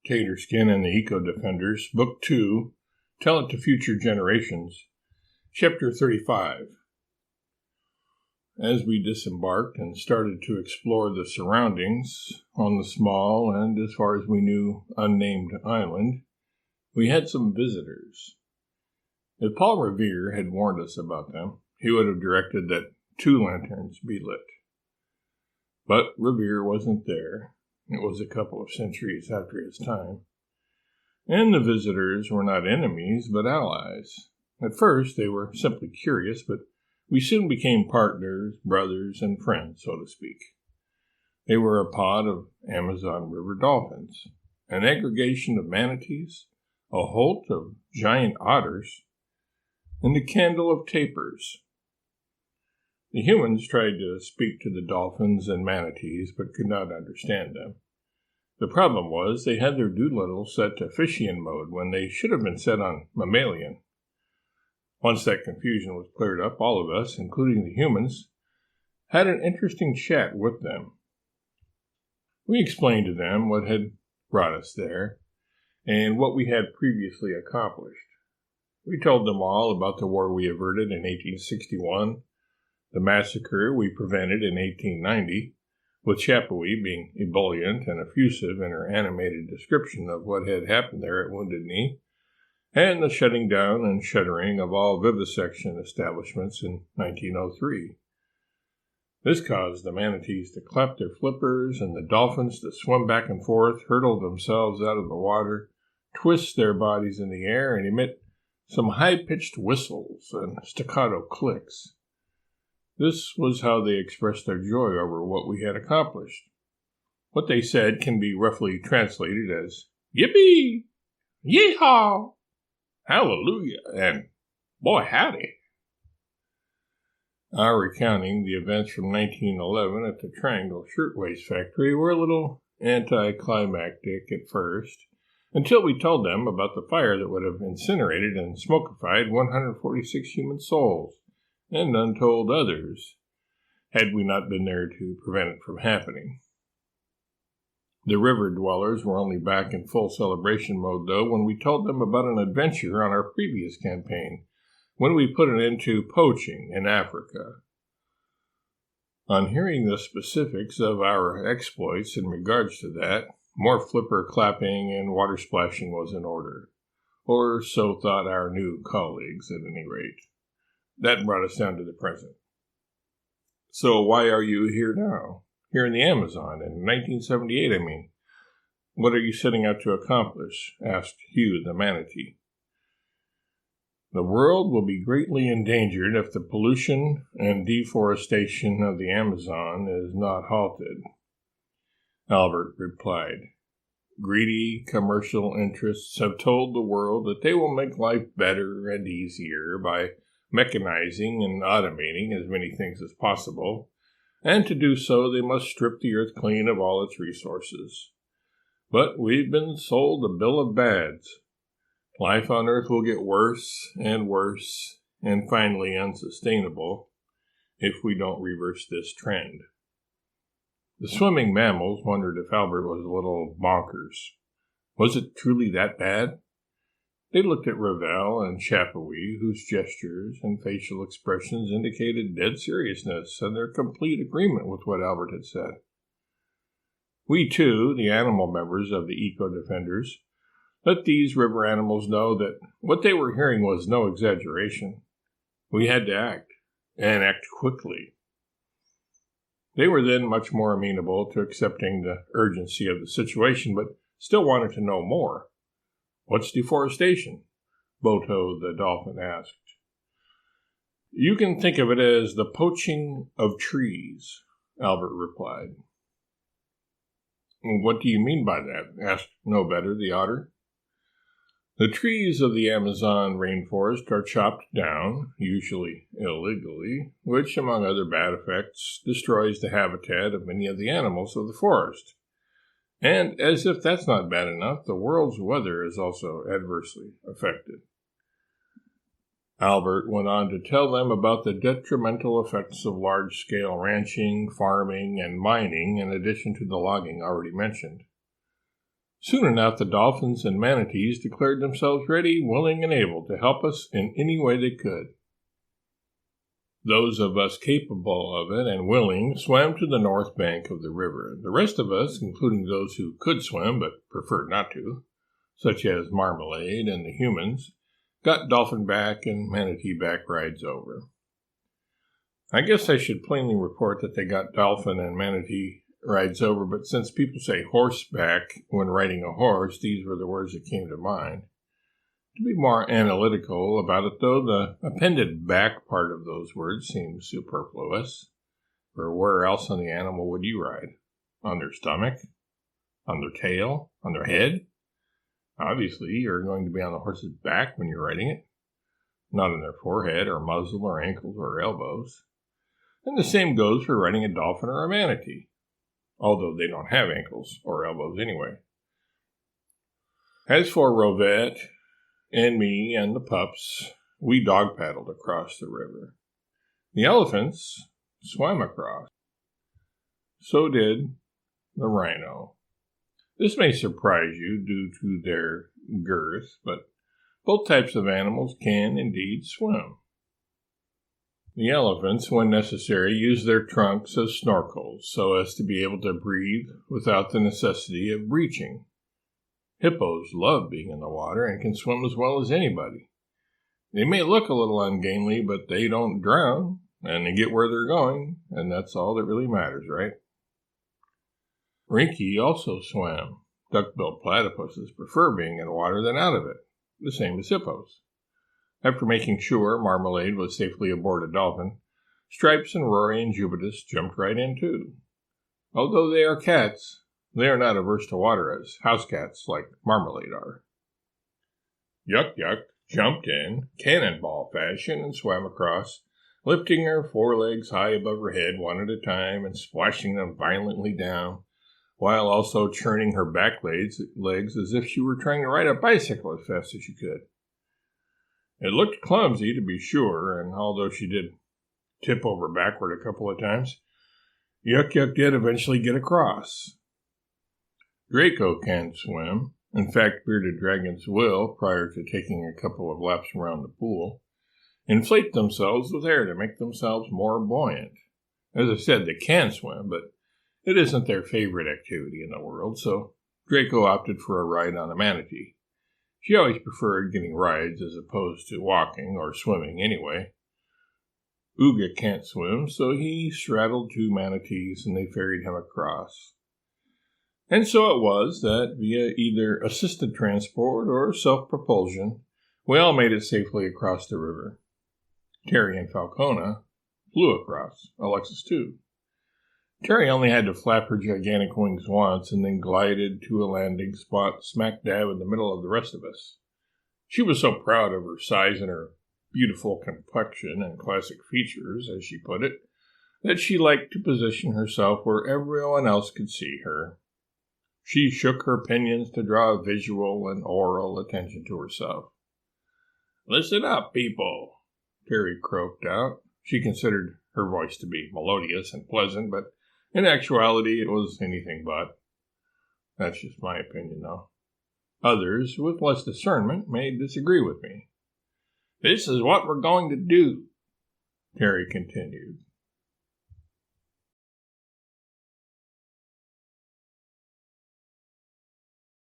Taterskin and the Eco-Defenders, Book 2, Tell It to Future Generations, Chapter 35. As we disembarked and started to explore the surroundings on the small and, as far as we knew, unnamed island, we had some visitors. If Paul Revere had warned us about them, he would have directed that 2 lanterns be lit. But Revere wasn't there. It was a couple of centuries after his time. And the visitors were not enemies, but allies. At first, they were simply curious, but we soon became partners, brothers, and friends, so to speak. They were a pod of Amazon River dolphins, an aggregation of manatees, a holt of giant otters, and a candle of tapirs. The humans tried to speak to the dolphins and manatees, but could not understand them. The problem was they had their doolittle set to Fishian mode when they should have been set on mammalian. Once that confusion was cleared up, all of us, including the humans, had an interesting chat with them. We explained to them what had brought us there and what we had previously accomplished. We told them all about the war we averted in 1861, the massacre we prevented in 1890, with Chapoui being ebullient and effusive in her animated description of what had happened there at Wounded Knee, and the shutting down and shuttering of all vivisection establishments in 1903. This caused the manatees to clap their flippers and the dolphins to swim back and forth, hurtle themselves out of the water, twist their bodies in the air, and emit some high-pitched whistles and staccato clicks. This was how they expressed their joy over what we had accomplished. What they said can be roughly translated as, "Yippee! Yeehaw! Hallelujah!" and "Boy, howdy!" Our recounting the events from 1911 at the Triangle Shirtwaist Factory were a little anticlimactic at first, until we told them about the fire that would have incinerated and smokeified 146 human souls, and untold others, had we not been there to prevent it from happening. The river dwellers were only back in full celebration mode, though, when we told them about an adventure on our previous campaign, when we put an end to poaching in Africa. On hearing the specifics of our exploits in regards to that, more flipper clapping and water splashing was in order, or so thought our new colleagues at any rate. That brought us down to the present. So why are you here now? Here in the Amazon, in 1978, I mean. What are you setting out to accomplish? Asked Hugh the manatee. The world will be greatly endangered if the pollution and deforestation of the Amazon is not halted, Albert replied. Greedy commercial interests have told the world that they will make life better and easier by mechanizing and automating as many things as possible, and to do so they must strip the earth clean of all its resources. But we've been sold a bill of bads. Life on earth will get worse, and finally unsustainable, if we don't reverse this trend. The swimming mammals wondered if Albert was a little bonkers. Was it truly that bad? They looked at Ravel and Chapoui, whose gestures and facial expressions indicated dead seriousness and their complete agreement with what Albert had said. We, too, the animal members of the Eco-Defenders, let these river animals know that what they were hearing was no exaggeration. We had to act, and act quickly. They were then much more amenable to accepting the urgency of the situation, but still wanted to know more. What's deforestation? Boto the dolphin asked. You can think of it as the poaching of trees, Albert replied. What do you mean by that? Asked No Better the otter. The trees of the Amazon rainforest are chopped down, usually illegally, which, among other bad effects, destroys the habitat of many of the animals of the forest. And, as if that's not bad enough, the world's weather is also adversely affected. Albert went on to tell them about the detrimental effects of large-scale ranching, farming, and mining, in addition to the logging already mentioned. Soon enough, the dolphins and manatees declared themselves ready, willing, and able to help us in any way they could. Those of us capable of it and willing swam to the north bank of the river. The rest of us, including those who could swim but preferred not to, such as Marmalade and the humans, got dolphin back and manatee back rides over. I guess I should plainly report that they got dolphin and manatee rides over, but since people say horseback when riding a horse, these were the words that came to mind. To be more analytical about it, though, the appended back part of those words seems superfluous. For where else on the animal would you ride? On their stomach? On their tail? On their head? Obviously, you're going to be on the horse's back when you're riding it, not on their forehead or muzzle or ankles or elbows. And the same goes for riding a dolphin or a manatee, although they don't have ankles or elbows anyway. As for Rovette and me and the pups, we dog paddled across the river. The elephants swam across. So did the rhino. This may surprise you due to their girth, but both types of animals can indeed swim. The elephants, when necessary, use their trunks as snorkels so as to be able to breathe without the necessity of breaching. Hippos love being in the water and can swim as well as anybody. They may look a little ungainly, but they don't drown, and they get where they're going, and that's all that really matters, right? Rinky also swam. Duck-billed platypuses prefer being in water than out of it, the same as hippos. After making sure Marmalade was safely aboard a dolphin, Stripes and Rory and Jubitus jumped right in too. Although they are cats, they are not averse to water as house cats like Marmalade are. Yuck Yuck jumped in, cannonball fashion, and swam across, lifting her forelegs high above her head one at a time and splashing them violently down, while also churning her back legs as if she were trying to ride a bicycle as fast as she could. It looked clumsy, to be sure, and although she did tip over backward a couple of times, Yuck Yuck did eventually get across. Draco can swim. In fact, bearded dragons will, prior to taking a couple of laps around the pool, inflate themselves with air to make themselves more buoyant. As I said, they can swim, but it isn't their favorite activity in the world, so Draco opted for a ride on a manatee. She always preferred getting rides as opposed to walking or swimming anyway. Ooga can't swim, so he straddled two manatees and they ferried him across. And so it was that, via either assisted transport or self-propulsion, we all made it safely across the river. Terry and Falcona flew across, Alexis too. Terry only had to flap her gigantic wings once and then glided to a landing spot smack dab in the middle of the rest of us. She was so proud of her size and her beautiful complexion and classic features, as she put it, that she liked to position herself where everyone else could see her. She shook her pinions to draw visual and oral attention to herself. "Listen up, people," Terry croaked out. She considered her voice to be melodious and pleasant, but in actuality it was anything but. That's just my opinion, though. Others, with less discernment, may disagree with me. "This is what we're going to do," Terry continued.